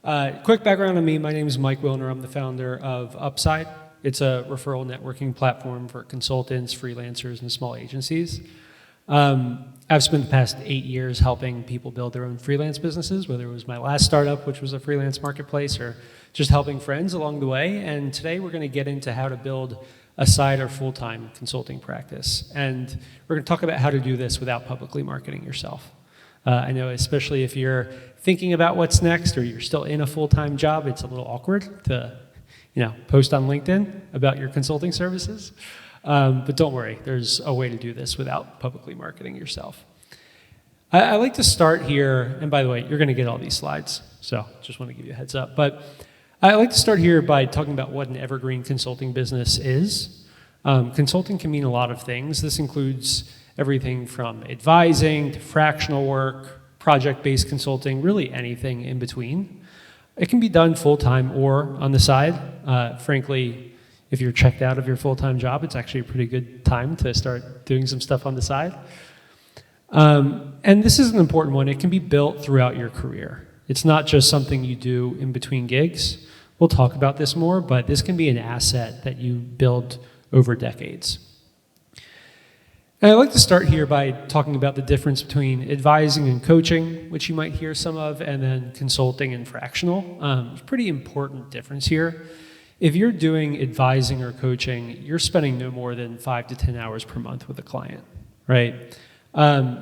Quick background on me, my name is Mike Wilner. I'm the founder of Upside. It's a referral networking platform for consultants, freelancers, and small agencies. I've spent the past 8 years helping people build their own freelance businesses, whether it was my last startup, which was a freelance marketplace, or just helping friends along the way. And today we're going to get into how to build a side or full-time consulting practice. And we're going to talk about how to do this without publicly marketing yourself. I know especially if you're thinking about what's next or you're still in a full-time job, it's a little awkward to post on LinkedIn about your consulting services. But don't worry, there's a way to do this without publicly marketing yourself. I like to start here, and by the way, you're going to get all these slides, so just want to give you a heads up. But I like to start here by talking about what an evergreen consulting business is. Consulting can mean a lot of things. This includes everything from advising to fractional work, project-based consulting, really anything in between. It can be done full-time or on the side. Frankly, if you're checked out of your full-time job, it's actually a pretty good time to start doing some stuff on the side. And this is an important one. It can be built throughout your career. It's not just something you do in between gigs. We'll talk about this more, but this can be an asset that you build over decades. And I'd like to start here by talking about the difference between advising and coaching, which you might hear some of, and then consulting and fractional. There's a pretty important difference here. If you're doing advising or coaching, you're spending no more than 5 to 10 hours per month with a client, right?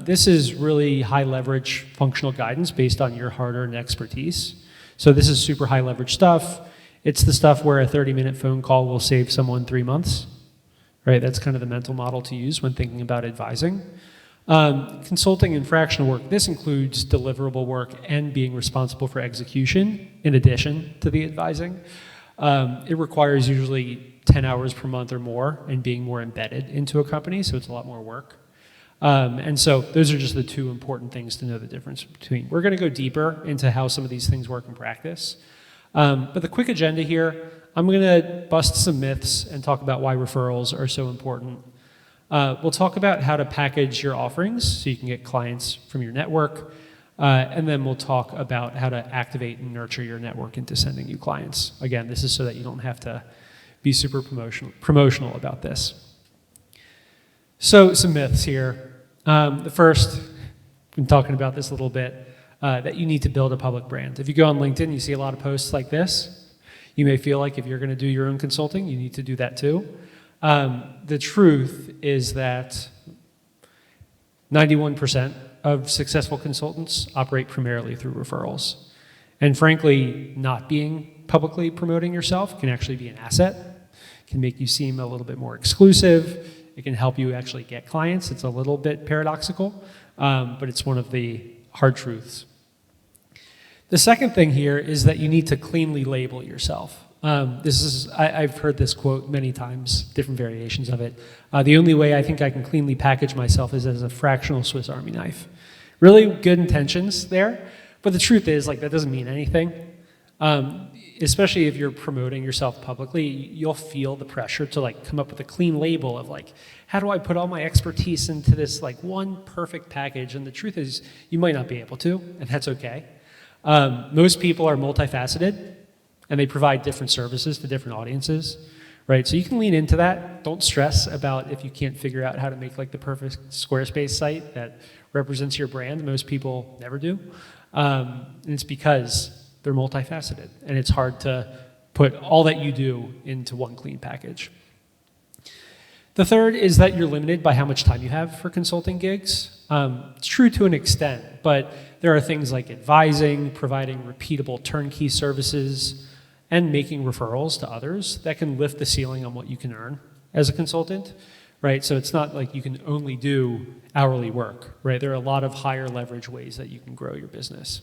This is really high leverage functional guidance based on your hard-earned expertise. So this is super high leverage stuff. It's the stuff where a 30-minute phone call will save someone 3 months. Right, that's kind of the mental model to use when thinking about advising. Consulting and fractional work, this includes deliverable work and being responsible for execution in addition to the advising. It requires usually 10 hours per month or more and being more embedded into a company, so it's a lot more work. And so those are just the two important things to know the difference between. We're going to go deeper into how some of these things work in practice. But the quick agenda here, I'm going to bust some myths and talk about why referrals are so important. We'll talk about how to package your offerings so you can get clients from your network. And then we'll talk about how to activate and nurture your network into sending you clients. Again, this is so that you don't have to be super promotional about this. So some myths here. The first, I've been talking about this a little bit, that you need to build a public brand. If you go on LinkedIn, you see a lot of posts like this. You may feel like if you're going to do your own consulting, you need to do that too. The truth is that 91% of successful consultants operate primarily through referrals. And frankly, not being publicly promoting yourself can actually be an asset. It can make you seem a little bit more exclusive. It can help you actually get clients. It's a little bit paradoxical, but it's one of the hard truths. The second thing here is that you need to cleanly label yourself. I've heard this quote many times, different variations of it. The only way I think I can cleanly package myself is as a fractional Swiss Army knife. Really good intentions there, but the truth is, that doesn't mean anything. Especially if you're promoting yourself publicly, you'll feel the pressure to come up with a clean label of how do I put all my expertise into this one perfect package? And the truth is, you might not be able to, and that's okay. Most people are multifaceted, and they provide different services to different audiences, right? So you can lean into that. Don't stress about if you can't figure out how to make the perfect Squarespace site that represents your brand. Most people never do. And it's because they're multifaceted, and it's hard to put all that you do into one clean package. The third is that you're limited by how much time you have for consulting gigs. It's true to an extent, but there are things like advising, providing repeatable turnkey services, and making referrals to others that can lift the ceiling on what you can earn as a consultant, right? So it's not like you can only do hourly work, right? There are a lot of higher leverage ways that you can grow your business.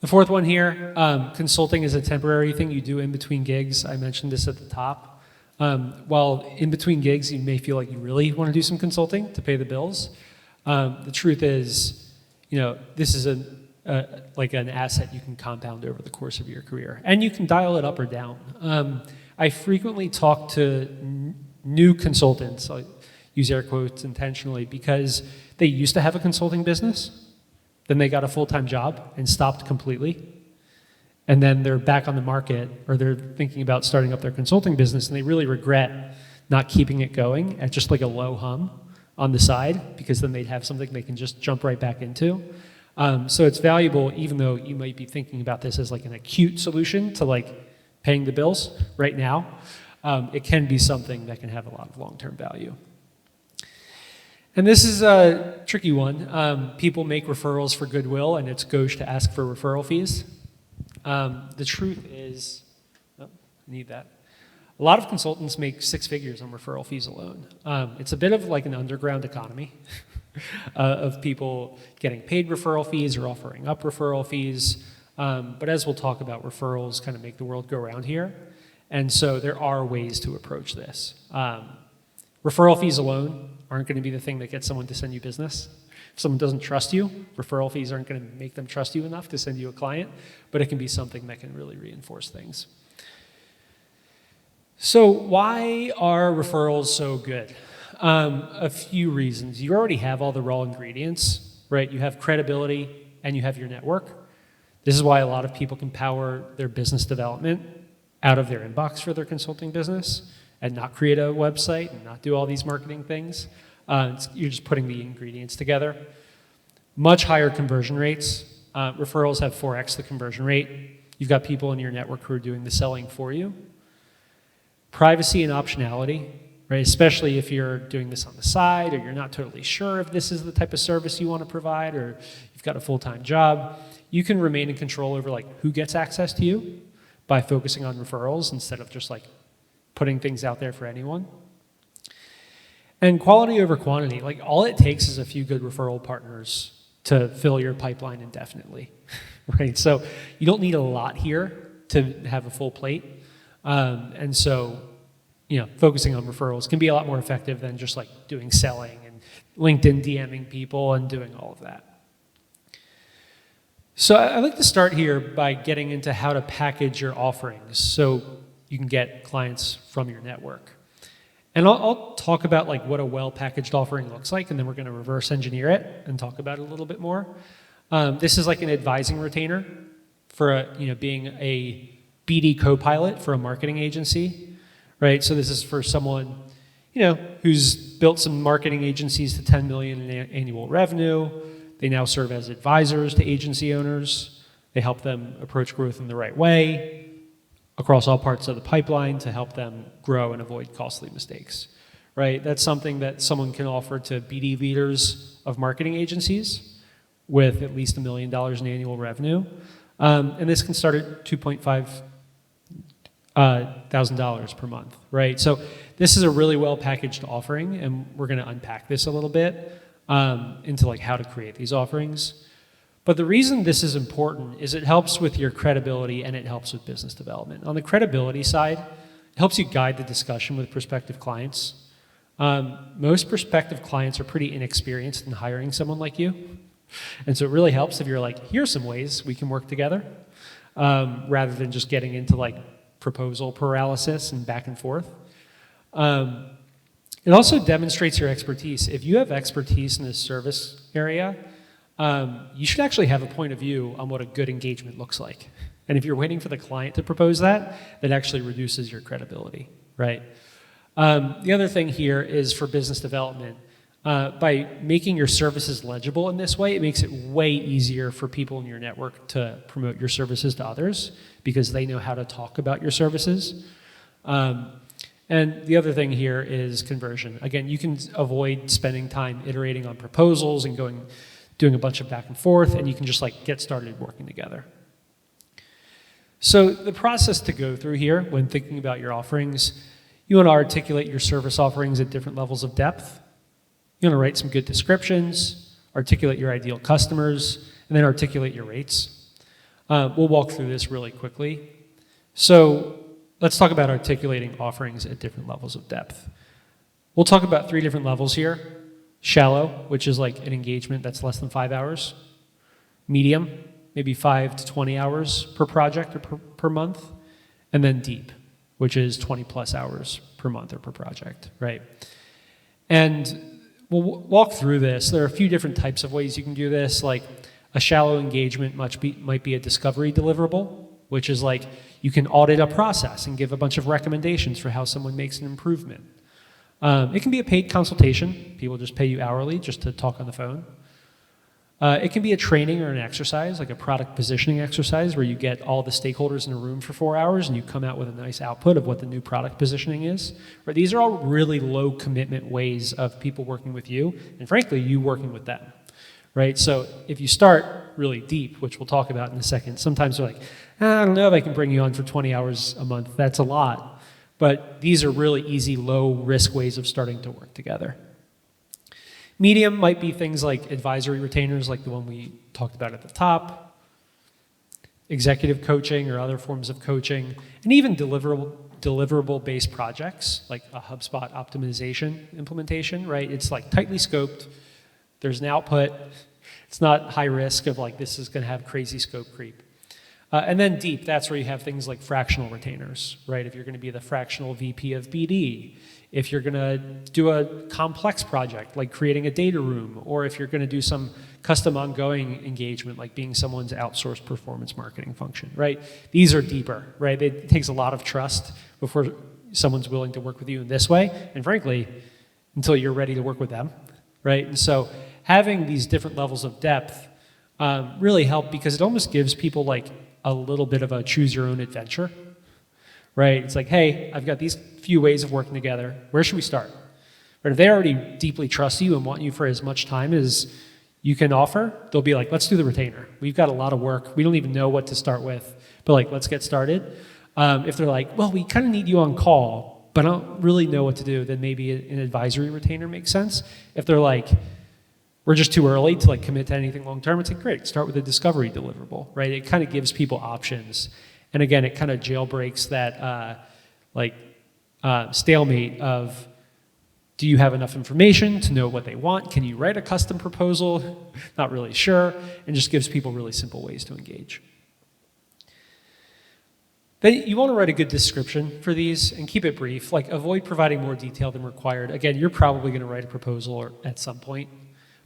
The fourth one here, consulting is a temporary thing you do in between gigs. I mentioned this at the top. While in between gigs, you may feel like you really want to do some consulting to pay the bills. The truth is, this is an asset you can compound over the course of your career. And you can dial it up or down. I frequently talk to new consultants, I use air quotes intentionally, because they used to have a consulting business, then they got a full-time job and stopped completely. And then they're back on the market, or they're thinking about starting up their consulting business, and they really regret not keeping it going at just like a low hum on the side, because then they'd have something they can just jump right back into. So it's valuable, even though you might be thinking about this as like an acute solution to like paying the bills right now. It can be something that can have a lot of long-term value. And this is a tricky one. People make referrals for goodwill, and it's gauche to ask for referral fees. The truth is, I need that. A lot of consultants make 6 figures on referral fees alone. It's a bit of like an underground economy of people getting paid referral fees or offering up referral fees. But as we'll talk about, referrals kind of make the world go round here. And so there are ways to approach this. Referral fees alone aren't going to be the thing that gets someone to send you business. If someone doesn't trust you, referral fees aren't going to make them trust you enough to send you a client, but it can be something that can really reinforce things. So why are referrals so good? A few reasons. You already have all the raw ingredients, right? You have credibility and you have your network. This is why a lot of people can power their business development out of their inbox for their consulting business and not create a website and not do all these marketing things. You're just putting the ingredients together. Much higher conversion rates. Referrals have 4x the conversion rate. You've got people in your network who are doing the selling for you. Privacy and optionality, right? Especially if you're doing this on the side or you're not totally sure if this is the type of service you want to provide or you've got a full-time job. You can remain in control over like who gets access to you by focusing on referrals instead of just like putting things out there for anyone. And quality over quantity, like all it takes is a few good referral partners to fill your pipeline indefinitely, right? So you don't need a lot here to have a full plate. And so, focusing on referrals can be a lot more effective than just like doing selling and LinkedIn DMing people and doing all of that. So I'd like to start here by getting into how to package your offerings so you can get clients from your network. And I'll talk about like what a well-packaged offering looks like, and then we're going to reverse engineer it and talk about it a little bit more. This is like an advising retainer for being a BD co-pilot for a marketing agency, right? So this is for someone who's built some marketing agencies to 10 million in annual revenue. They now serve as advisors to agency owners. They help them approach growth in the right way across all parts of the pipeline to help them grow and avoid costly mistakes, right? That's something that someone can offer to BD leaders of marketing agencies with at least $1 million in annual revenue. And this can start at $2,500 per month, right? So this is a really well-packaged offering, and we're going to unpack this a little bit into like how to create these offerings. But the reason this is important is it helps with your credibility and it helps with business development. On the credibility side, it helps you guide the discussion with prospective clients. Most prospective clients are pretty inexperienced in hiring someone like you. And so it really helps if you're like, here's some ways we can work together, rather than just getting into like proposal paralysis and back and forth. It also demonstrates your expertise. If you have expertise in this service area, you should actually have a point of view on what a good engagement looks like. And if you're waiting for the client to propose that, that actually reduces your credibility, right? The other thing here is for business development. By making your services legible in this way, it makes it way easier for people in your network to promote your services to others because they know how to talk about your services. And the other thing here is conversion. Again, you can avoid spending time iterating on proposals and doing a bunch of back and forth, and you can just like get started working together. So the process to go through here when thinking about your offerings, you want to articulate your service offerings at different levels of depth. You want to write some good descriptions, articulate your ideal customers, and then articulate your rates. We'll walk through this really quickly. So let's talk about articulating offerings at different levels of depth. We'll talk about 3 different levels here. Shallow, which is like an engagement that's less than 5 hours. Medium, maybe 5 to 20 hours per project or per month. And then deep, which is 20 plus hours per month or per project, right? And we'll walk through this. There are a few different types of ways you can do this. Like A shallow engagement might be a discovery deliverable, which is like you can audit a process and give a bunch of recommendations for how someone makes an improvement. It can be a paid consultation. People just pay you hourly just to talk on the phone. It can be a training or an exercise, like a product positioning exercise, where you get all the stakeholders in a room for 4 hours and you come out with a nice output of what the new product positioning is. Right? These are all really low commitment ways of people working with you, and frankly, you working with them. Right? So if you start really deep, which we'll talk about in a second, sometimes they're like, I don't know if I can bring you on for 20 hours a month. That's a lot. But these are really easy, low risk ways of starting to work together. Medium might be things like advisory retainers, like the one we talked about at the top, executive coaching or other forms of coaching, and even deliverable-based projects, like a HubSpot optimization implementation, right? It's like tightly scoped. There's an output. It's not high risk of like this is going to have crazy scope creep. And then deep, that's where you have things like fractional retainers, right? If you're going to be the fractional VP of BD, if you're going to do a complex project like creating a data room, or if you're going to do some custom ongoing engagement like being someone's outsourced performance marketing function, right? These are deeper, right? It takes a lot of trust before someone's willing to work with you in this way, and frankly, until you're ready to work with them, right? And so having these different levels of depth really help because it almost gives people like a little bit of a choose your own adventure, right? It's like, hey, I've got these few ways of working together. Where should we start? But if they already deeply trust you and want you for as much time as you can offer, they'll be like, let's do the retainer. We've got a lot of work. We don't even know what to start with, but like, let's get started. If they're like, well, we kind of need you on call, but I don't really know what to do, then maybe an advisory retainer makes sense. If they're like, we're just too early to like commit to anything long term, it's like, great, start with a discovery deliverable, right? It kind of gives people options. And again, it kind of jailbreaks that stalemate of, do you have enough information to know what they want? Can you write a custom proposal? Not really sure. And just gives people really simple ways to engage. Then you want to write a good description for these and keep it brief. Like avoid providing more detail than required. Again, you're probably going to write a proposal at some point,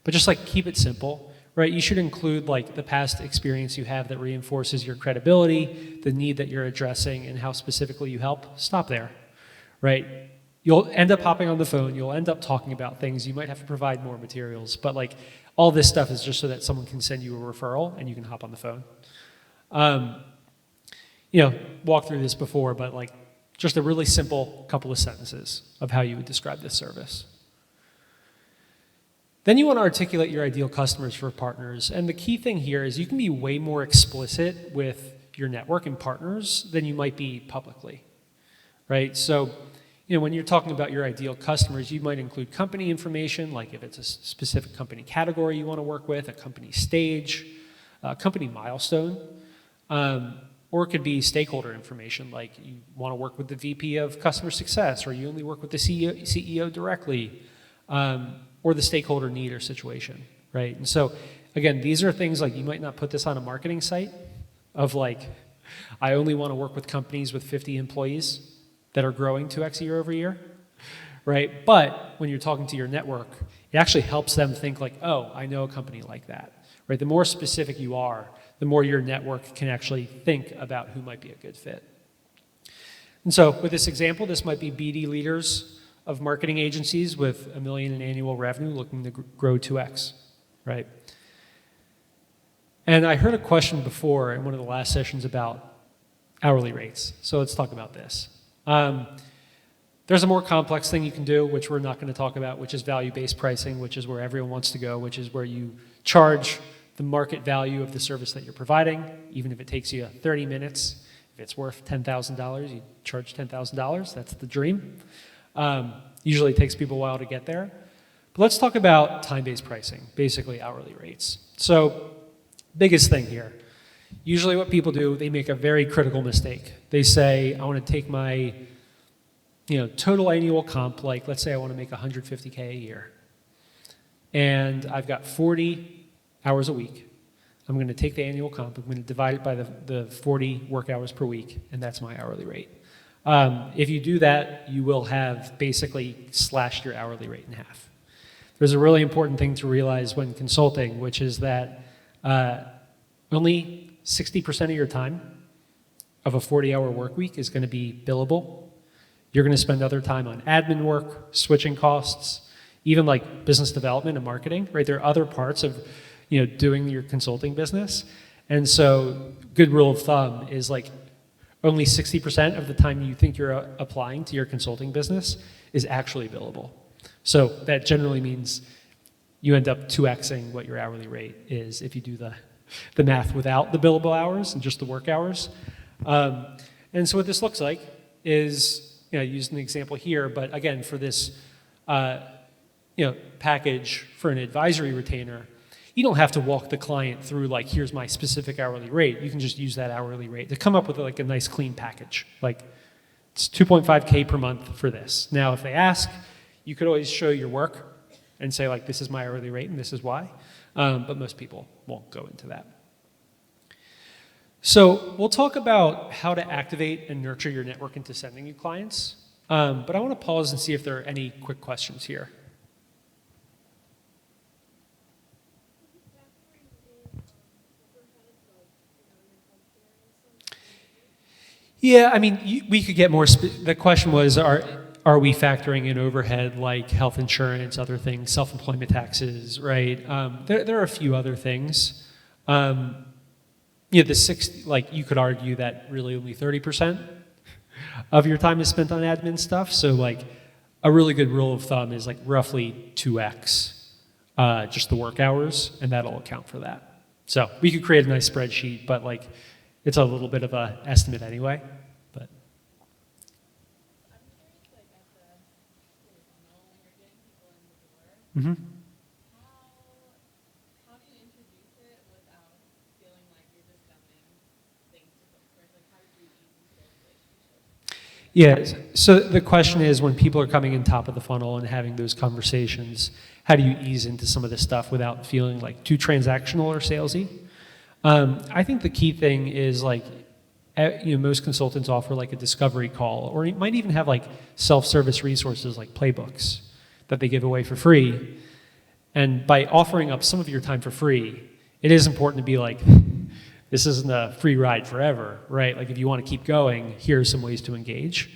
but just like keep it simple. Right, you should include like the past experience you have that reinforces your credibility, the need that you're addressing, and how specifically you help. Stop there, right? You'll end up hopping on the phone. You'll end up talking about things. You might have to provide more materials, but like all this stuff is just so that someone can send you a referral and you can hop on the phone. Walk through this before, but like just a really simple couple of sentences of how you would describe this service. Then you want to articulate your ideal customers for partners. And the key thing here is you can be way more explicit with your network and partners than you might be publicly, right? So, when you're talking about your ideal customers, you might include company information, like if it's a specific company category you want to work with, a company stage, a company milestone, or it could be stakeholder information, like you want to work with the VP of customer success, or you only work with the CEO directly, or the stakeholder need or situation, right? And so, again, these are things like you might not put this on a marketing site of like, I only want to work with companies with 50 employees that are growing 2x year over year, right? But when you're talking to your network, it actually helps them think like, oh, I know a company like that, right? The more specific you are, the more your network can actually think about who might be a good fit. And so with this example, this might be BD leaders of marketing agencies with $1 million in annual revenue looking to grow 2x, right? And I heard a question before in one of the last sessions about hourly rates. So let's talk about this. There's a more complex thing you can do, which we're not going to talk about, which is value-based pricing, which is where everyone wants to go, which is where you charge the market value of the service that you're providing, even if it takes you 30 minutes. If it's worth $10,000, you charge $10,000. That's the dream. Usually it takes people a while to get there. But let's talk about time-based pricing, basically hourly rates. So biggest thing here. Usually what people do, they make a very critical mistake. They say, I want to take my total annual comp, like let's say I want to make $150K a year. And I've got 40 hours a week. I'm going to take the annual comp, I'm going to divide it by the 40 work hours per week, and that's my hourly rate. If you do that, you will have basically slashed your hourly rate in half. There's a really important thing to realize when consulting, which is that Only 60% of your time of a 40-hour work week is going to be billable. You're going to spend other time on admin work, switching costs, even like business development and marketing, right? There are other parts of, doing your consulting business. And so good rule of thumb is like only 60% of the time you think you're applying to your consulting business is actually billable. So that generally means you end up 2xing what your hourly rate is if you do the math without the billable hours and just the work hours. And so what this looks like is, using the example here, but again, for this package for an advisory retainer, you don't have to walk the client through like, here's my specific hourly rate. You can just use that hourly rate to come up with like a nice clean package. Like it's 2.5K per month for this. Now, if they ask, you could always show your work and say like, this is my hourly rate and this is why. But most people won't go into that. So we'll talk about how to activate and nurture your network into sending you clients. But I want to pause and see if there are any quick questions here. Yeah, I mean, we could get more. The question was, are we factoring in overhead like health insurance, other things, self-employment taxes, right? There are a few other things. The 60, like you could argue that really only 30% of your time is spent on admin stuff. So like a really good rule of thumb is like roughly 2x just the work hours, and that'll account for that. So we could create a nice spreadsheet, but like it's a little bit of an estimate anyway. But mm-hmm. How do you introduce it without feeling like you're just dumping things to the person? Like, how do you ease into those relationships? Yeah, so the question is when people are coming in top of the funnel and having those conversations, how do you ease into some of this stuff without feeling like too transactional or salesy? I think the key thing is like, most consultants offer like a discovery call, or you might even have like self-service resources like playbooks that they give away for free. And by offering up some of your time for free, it is important to be like, this isn't a free ride forever, right? Like if you want to keep going, here are some ways to engage.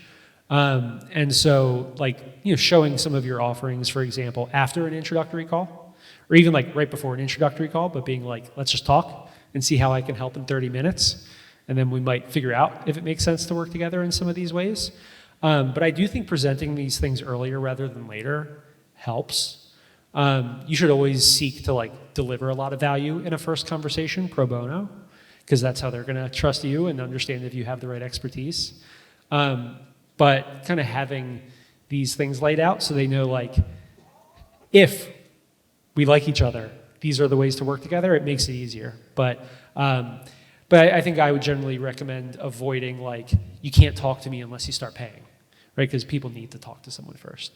And so like, showing some of your offerings, for example, after an introductory call, or even like right before an introductory call, but being like, let's just talk and see how I can help in 30 minutes. And then we might figure out if it makes sense to work together in some of these ways. But I do think presenting these things earlier rather than later helps. You should always seek to like deliver a lot of value in a first conversation pro bono, because that's how they're going to trust you and understand if you have the right expertise. But kind of having these things laid out so they know like, if we like each other, these are the ways to work together, it makes it easier. But I think I would generally recommend avoiding like, you can't talk to me unless you start paying, right? Because people need to talk to someone first.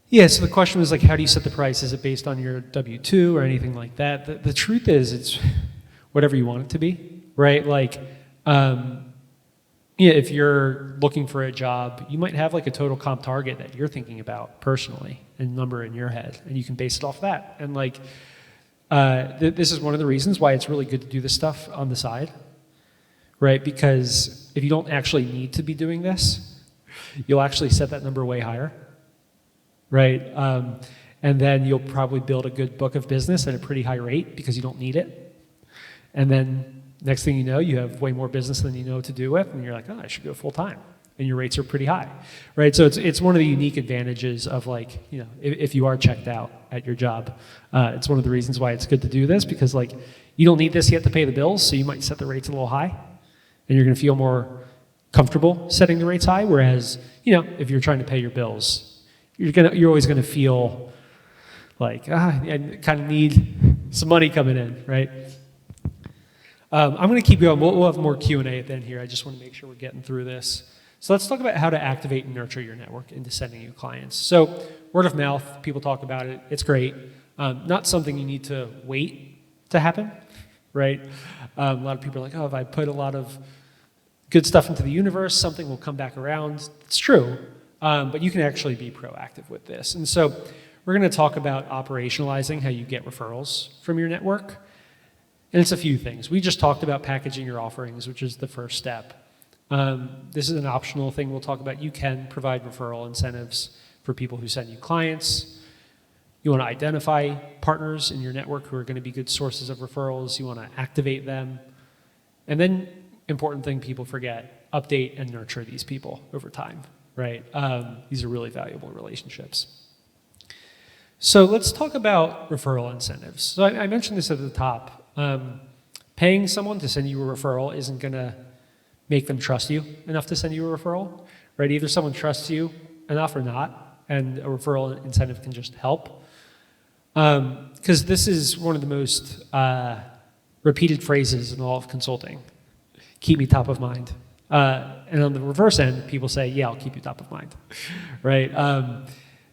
Yeah, so the question was like, how do you set the price? Is it based on your W-2 or anything like that? The truth is, it's whatever you want it to be, right? Like, if you're looking for a job, you might have like a total comp target that you're thinking about personally and number in your head, and you can base it off that. And like, this is one of the reasons why it's really good to do this stuff on the side, right? Because if you don't actually need to be doing this, you'll actually set that number way higher. Right? And then you'll probably build a good book of business at a pretty high rate because you don't need it. And then next thing you know, you have way more business than you know what to do with, and you're like, oh, I should go full time. And your rates are pretty high, right? So it's one of the unique advantages of like, if you are checked out at your job, it's one of the reasons why it's good to do this, because like, you don't need this yet to pay the bills, so you might set the rates a little high, and you're gonna feel more comfortable setting the rates high, whereas, if you're trying to pay your bills, you're always going to feel like, I kind of need some money coming in, right? I'm going to keep going. We'll have more Q&A at the end here. I just want to make sure we're getting through this. So let's talk about how to activate and nurture your network into sending you clients. So word of mouth, people talk about it. It's great. Not something you need to wait to happen, right? A lot of people are like, if I put a lot of good stuff into the universe, something will come back around. It's true, but you can actually be proactive with this. And so we're going to talk about operationalizing how you get referrals from your network. And it's a few things. We just talked about packaging your offerings, which is the first step. This is an optional thing we'll talk about. You can provide referral incentives for people who send you clients. You want to identify partners in your network who are going to be good sources of referrals. You want to activate them. And then, important thing people forget, update and nurture these people over time, right? These are really valuable relationships. So let's talk about referral incentives. So I mentioned this at the top. Paying someone to send you a referral isn't going to make them trust you enough to send you a referral, right? Either someone trusts you enough or not, and a referral incentive can just help. Because this is one of the most repeated phrases in all of consulting. Keep me top of mind. And on the reverse end, people say, yeah, I'll keep you top of mind, right?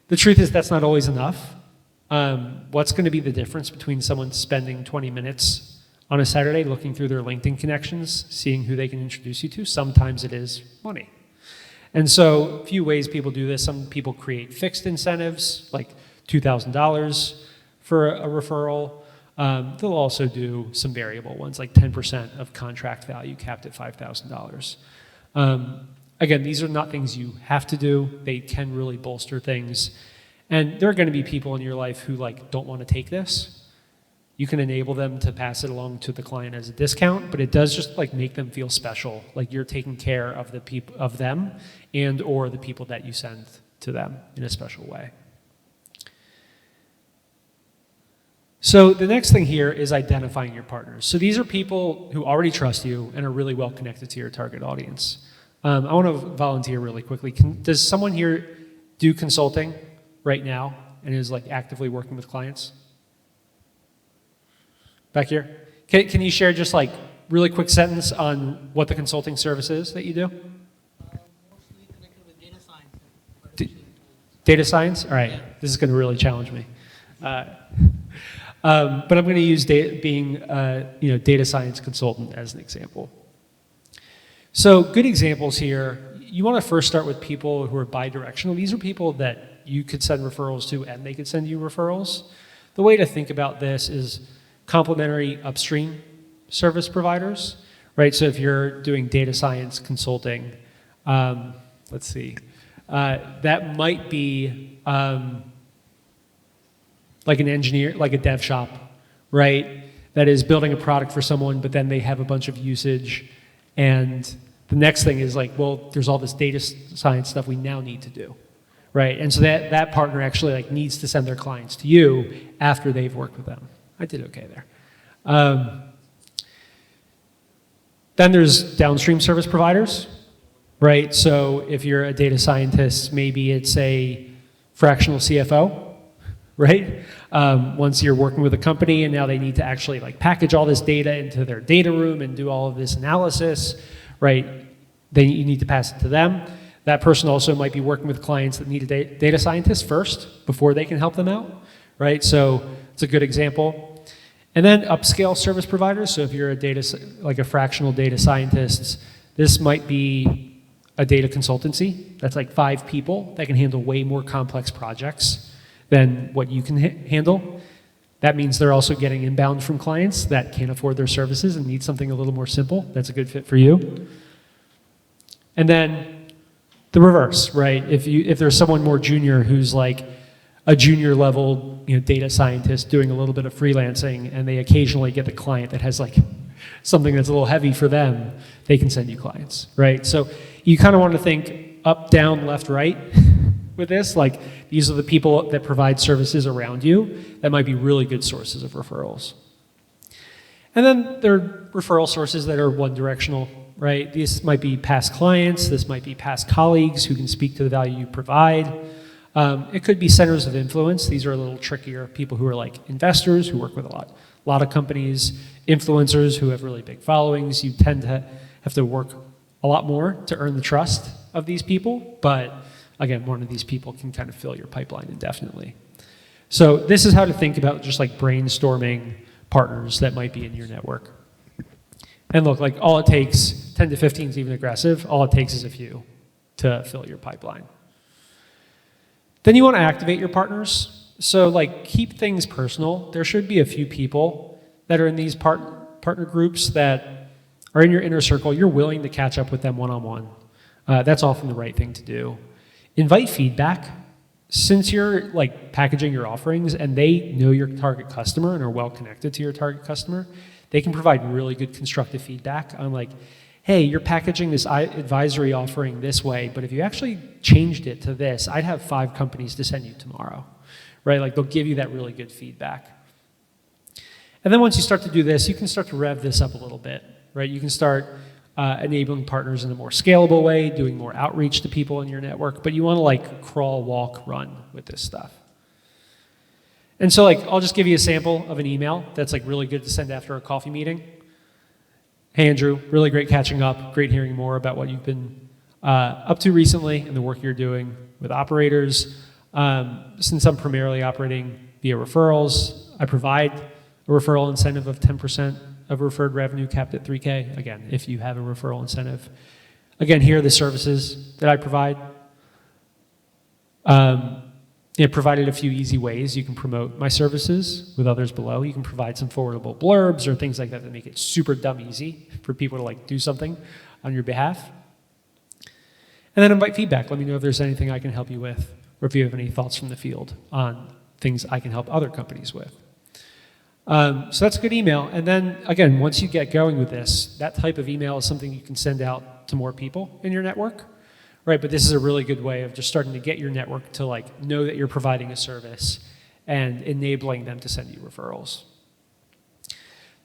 The truth is that's not always enough. What's going to be the difference between someone spending 20 minutes on a Saturday looking through their LinkedIn connections, seeing who they can introduce you to? Sometimes it is money. And so a few ways people do this. Some people create fixed incentives, like $2,000 for a referral. They'll also do some variable ones, like 10% of contract value capped at $5,000. Again, these are not things you have to do. They can really bolster things. And there are going to be people in your life who don't want to take this. You can enable them to pass it along to the client as a discount, but it does just make them feel special, like you're taking care of the people of them and or the people that you send to them in a special way. So the next thing here is identifying your partners. So these are people who already trust you and are really well connected to your target audience. I want to volunteer really quickly. Does someone here do consulting right now and is actively working with clients? Back here? Can you share just really quick sentence on what the consulting service is that you do? Mostly connected with data science. Data science? All right. Yeah. This is going to really challenge me. But I'm going to use being a data science consultant as an example. So good examples here. You want to first start with people who are bi-directional. These are people that you could send referrals to and they could send you referrals. The way to think about this is complementary upstream service providers, right? So if you're doing data science consulting, let's see, that might be like an engineer, like a dev shop, right? That is building a product for someone, but then they have a bunch of usage. And the next thing is well, there's all this data science stuff we now need to do, right? And so that partner actually needs to send their clients to you after they've worked with them. I did okay there. Then there's downstream service providers, right? So if you're a data scientist, maybe it's a fractional CFO, right? Once you're working with a company and now they need to actually package all this data into their data room and do all of this analysis, right? Then you need to pass it to them. That person also might be working with clients that need a data scientist first before they can help them out, right? So it's a good example. And then upscale service providers. So if you're a fractional data scientist, this might be a data consultancy. That's 5 people that can handle way more complex projects than what you can handle. That means they're also getting inbound from clients that can't afford their services and need something a little more simple. That's a good fit for you. And then the reverse, right? If there's someone more junior who's a junior level data scientist doing a little bit of freelancing and they occasionally get the client that has something that's a little heavy for them, they can send you clients, right? So you kind of want to think up, down, left, right with this. These are the people that provide services around you that might be really good sources of referrals. And then there are referral sources that are one directional, right? This might be past clients, this might be past colleagues who can speak to the value you provide. It could be centers of influence. These are a little trickier. People who are investors who work with a lot of companies, influencers who have really big followings. You tend to have to work a lot more to earn the trust of these people. But again, one of these people can kind of fill your pipeline indefinitely. So this is how to think about just brainstorming partners that might be in your network. And look, like all it takes, 10 to 15 is even aggressive, all it takes is a few to fill your pipeline. Then you want to activate your partners. So like keep things personal. There should be a few people that are in these partner groups that are in your inner circle. You're willing to catch up with them one-on-one. That's often the right thing to do. Invite feedback. Since you're like packaging your offerings and they know your target customer and are well connected to your target customer, they can provide really good constructive feedback on like, hey, you're packaging this advisory offering this way, but if you actually changed it to this, I'd have 5 companies to send you tomorrow, right? Like they'll give you that really good feedback. And then once you start to do this, you can start to rev this up a little bit, right? You can start enabling partners in a more scalable way, doing more outreach to people in your network, but you want to like crawl, walk, run with this stuff. And so like, I'll just give you a sample of an email that's like really good to send after a coffee meeting. Hey Andrew, really great catching up, great hearing more about what you've been up to recently and the work you're doing with operators. Since I'm primarily operating via referrals, I provide a referral incentive of 10% of referred revenue capped at $3K. Again, if you have a referral incentive. Again, here are the services that I provide. Provided a few easy ways you can promote my services with others below. You can provide some forwardable blurbs or things like that that make it super dumb easy for people to like do something on your behalf. And then invite feedback. Let me know if there's anything I can help you with or if you have any thoughts from the field on things I can help other companies with. So that's a good email. And then again, once you get going with this, that type of email is something you can send out to more people in your network, right? But this is a really good way of just starting to get your network to like know that you're providing a service and enabling them to send you referrals.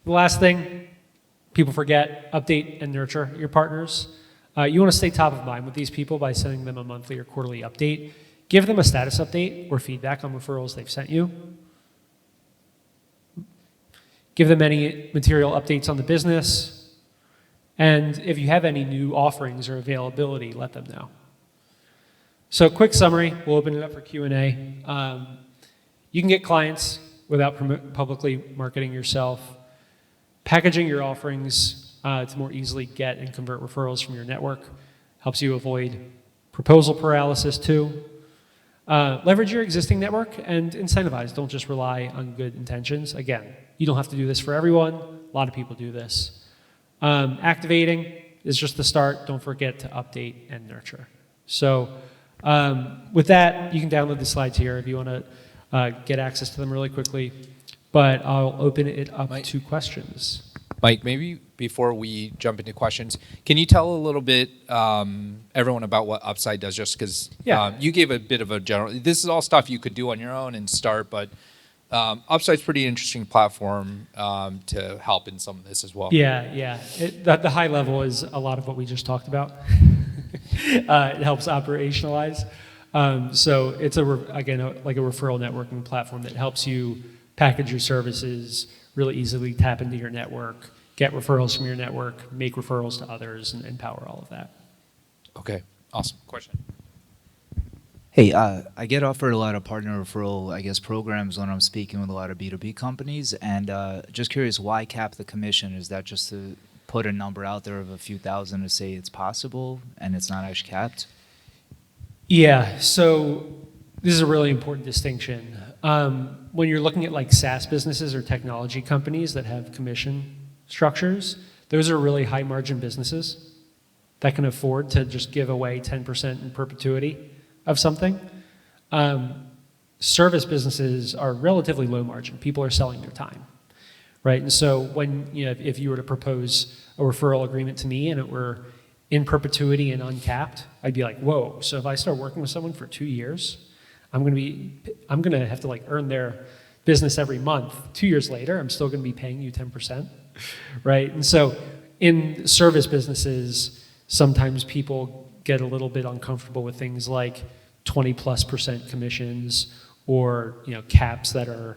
The last thing, people forget, update and nurture your partners. You want to stay top of mind with these people by sending them a monthly or quarterly update. Give them a status update or feedback on referrals they've sent you. Give them any material updates on the business. And if you have any new offerings or availability, let them know. So quick summary, we'll open it up for Q&A. You can get clients without publicly marketing yourself. Packaging your offerings to more easily get and convert referrals from your network helps you avoid proposal paralysis too. Leverage your existing network and incentivize. Don't just rely on good intentions. Again, you don't have to do this for everyone. A lot of people do this. Activating is just the start. Don't forget to update and nurture. So with that, you can download the slides here if you want to get access to them really quickly. But I'll open it up to questions. Mike, maybe before we jump into questions, can you tell a little bit, everyone, about what Upside does? Just because you gave a bit of a general, this is all stuff you could do on your own and start, but Upside's pretty interesting platform to help in some of this as well. Yeah. The high level is a lot of what we just talked about. It helps operationalize. So it's again like a referral networking platform that helps you package your services, really easily tap into your network, get referrals from your network, make referrals to others, and power all of that. Okay, awesome. Question. Hey, I get offered a lot of partner referral, I guess, programs when I'm speaking with a lot of B2B companies, and just curious, why cap the commission? Is that just to put a number out there of a few thousand to say it's possible and it's not actually capped? Yeah, so this is a really important distinction. When you're looking at like SaaS businesses or technology companies that have commission structures, those are really high margin businesses that can afford to just give away 10% in perpetuity of something. Service businesses are relatively low margin. People are selling their time, right? And so when, if you were to propose a referral agreement to me and it were in perpetuity and uncapped, I'd be like, whoa, so if I start working with someone for 2 years, I'm gonna have to like earn their business every month. 2 years later, I'm still gonna be paying you 10%, right? And so in service businesses, sometimes people get a little bit uncomfortable with things like 20+% commissions or caps that are,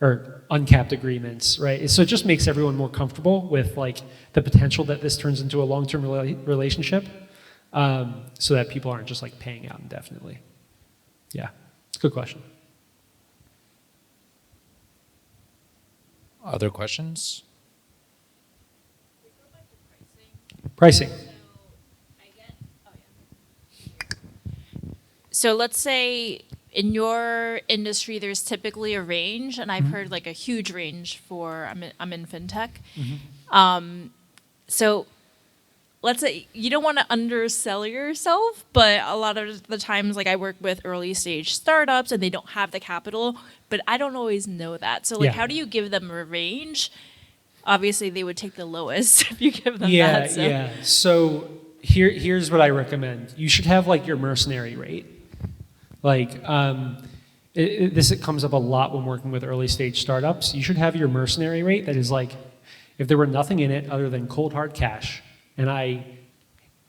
or uncapped agreements, right? So it just makes everyone more comfortable with like the potential that this turns into a long-term relationship, so that people aren't just like paying out indefinitely. Yeah, it's a good question. Other questions? Pricing. So I get, oh yeah. So let's say in your industry, there's typically a range, and I've heard like a huge range for, I'm in fintech. So let's say you don't want to undersell yourself, but a lot of the times, like I work with early stage startups and they don't have the capital, but I don't always know that. So like, Yeah. how do you give them a range? Obviously, they would take the lowest if you give them Yeah, that. So. yeah. So here's what I recommend. You should have like your mercenary rate. Like it comes up a lot when working with early stage startups. You should have your mercenary rate that is like, if there were nothing in it other than cold hard cash, and I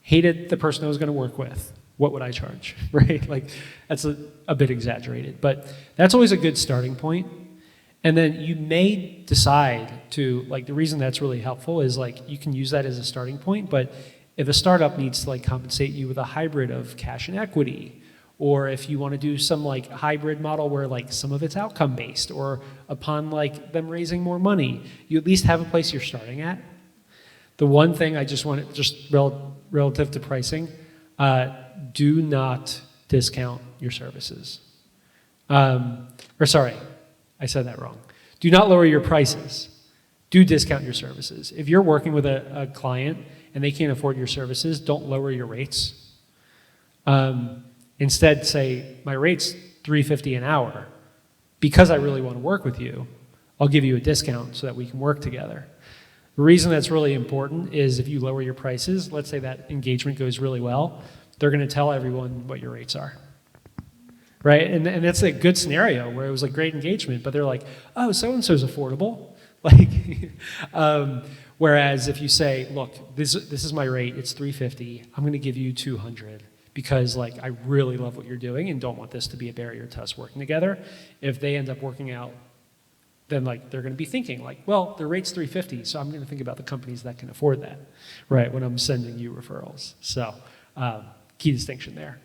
hated the person I was going to work with, what would I charge, right? Like that's a bit exaggerated, but that's always a good starting point. And then you may decide to, like, the reason that's really helpful is like you can use that as a starting point, but if a startup needs to like compensate you with a hybrid of cash and equity, or if you want to do some like hybrid model where like some of it's outcome based, or upon like them raising more money, you at least have a place you're starting at. The one thing I just want to, relative to pricing, do not discount your services. Or sorry, I said that wrong. Do not lower your prices. Do discount your services. If you're working with a client and they can't afford your services, don't lower your rates. Instead, say, my rate's $3.50 an hour. Because I really want to work with you, I'll give you a discount so that we can work together. The reason that's really important is if you lower your prices, let's say that engagement goes really well, they're going to tell everyone what your rates are. Right? And that's a good scenario where it was like great engagement, but they're like, oh, so-and-so's affordable. Like, whereas if you say, look, this is my rate, it's $3.50, I'm going to give you $200 because like I really love what you're doing and don't want this to be a barrier to us working together. If they end up working out, then like they're going to be thinking like, well, their rate's $3.50, so I'm going to think about the companies that can afford that, right? When I'm sending you referrals. So key distinction there.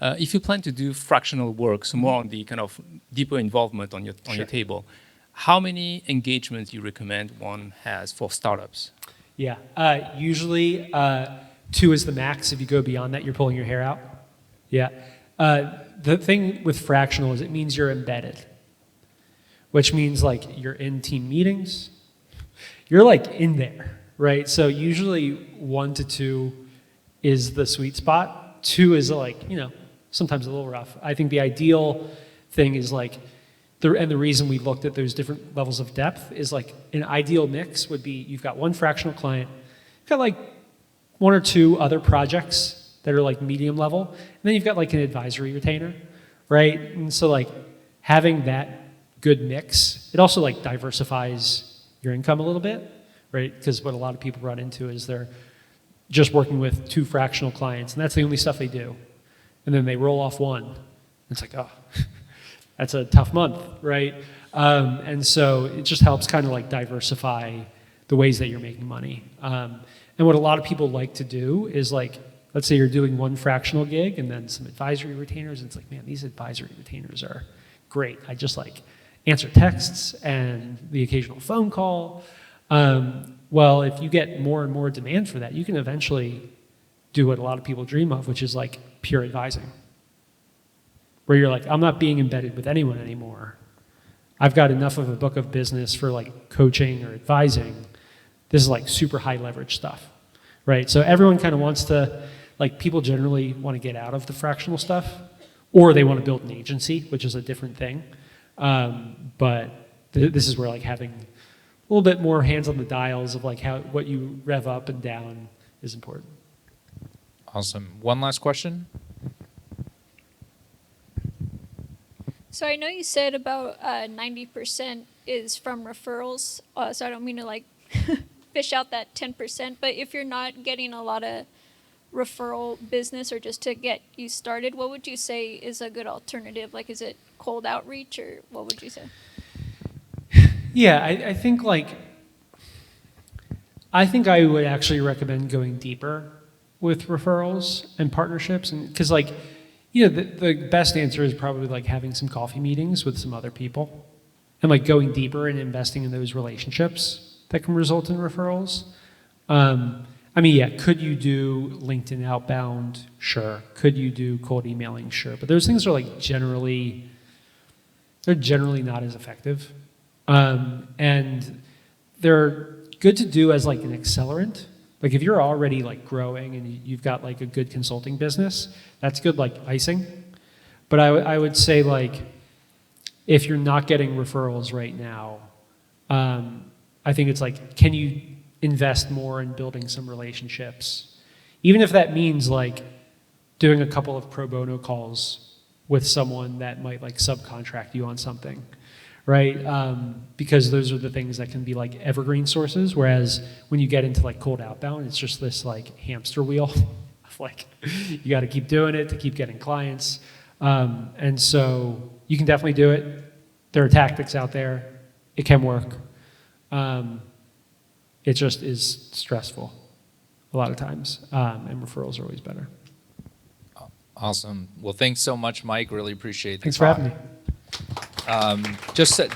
If you plan to do fractional work, so more on the kind of deeper involvement on your Sure. table, how many engagements you recommend one has for startups? Yeah, usually 2 is the max. If you go beyond that, you're pulling your hair out. Yeah. The thing with fractional is it means you're embedded, which means like you're in team meetings. You're like in there, right? So usually 1 to 2 is the sweet spot. 2 is like, sometimes a little rough. I think the ideal thing is like, and the reason we looked at those different levels of depth is like an ideal mix would be you've got 1 fractional client, you've got like 1 or 2 other projects that are like medium level, and then you've got like an advisory retainer, right? And so like having that good mix, it also like diversifies your income a little bit, right? Because what a lot of people run into is they're just working with 2 fractional clients, and that's the only stuff they do. And then they roll off 1. It's like, oh, that's a tough month, right? And so it just helps kind of like diversify the ways that you're making money. And what a lot of people like to do is like, let's say you're doing 1 fractional gig and then some advisory retainers. And it's like, man, these advisory retainers are great. I just like answer texts and the occasional phone call. Well, if you get more and more demand for that, you can eventually do what a lot of people dream of, which is like pure advising. Where you're like, I'm not being embedded with anyone anymore. I've got enough of a book of business for like coaching or advising. This is like super high leverage stuff, right? So everyone kind of wants to, like people generally want to get out of the fractional stuff, or they want to build an agency, which is a different thing. But this is where like having a little bit more hands on the dials of like what you rev up and down is important. Awesome. One last question. So I know you said about 90% is from referrals, so I don't mean to like fish out that 10%, but if you're not getting a lot of referral business or just to get you started, what would you say is a good alternative? Like, is it cold outreach or what would you say? Yeah, I think I would actually recommend going deeper with referrals and partnerships, and because like, the best answer is probably like having some coffee meetings with some other people, and like going deeper and investing in those relationships that can result in referrals. I mean, yeah, could you do LinkedIn outbound? Sure. Could you do cold emailing? Sure. But those things are like they're generally not as effective. And they're good to do as like an accelerant. Like if you're already like growing and you've got like a good consulting business, that's good like icing. But I would say like if you're not getting referrals right now, I think it's like, can you invest more in building some relationships? Even if that means like doing a couple of pro bono calls with someone that might like subcontract you on something, right? Because those are the things that can be like evergreen sources. Whereas when you get into like cold outbound, it's just this like hamster wheel of like, you got to keep doing it to keep getting clients. And so you can definitely do it. There are tactics out there. It can work. It just is stressful a lot of times, and referrals are always better. Awesome. Well, thanks so much, Mike. Really appreciate the Thanks for having me. Just that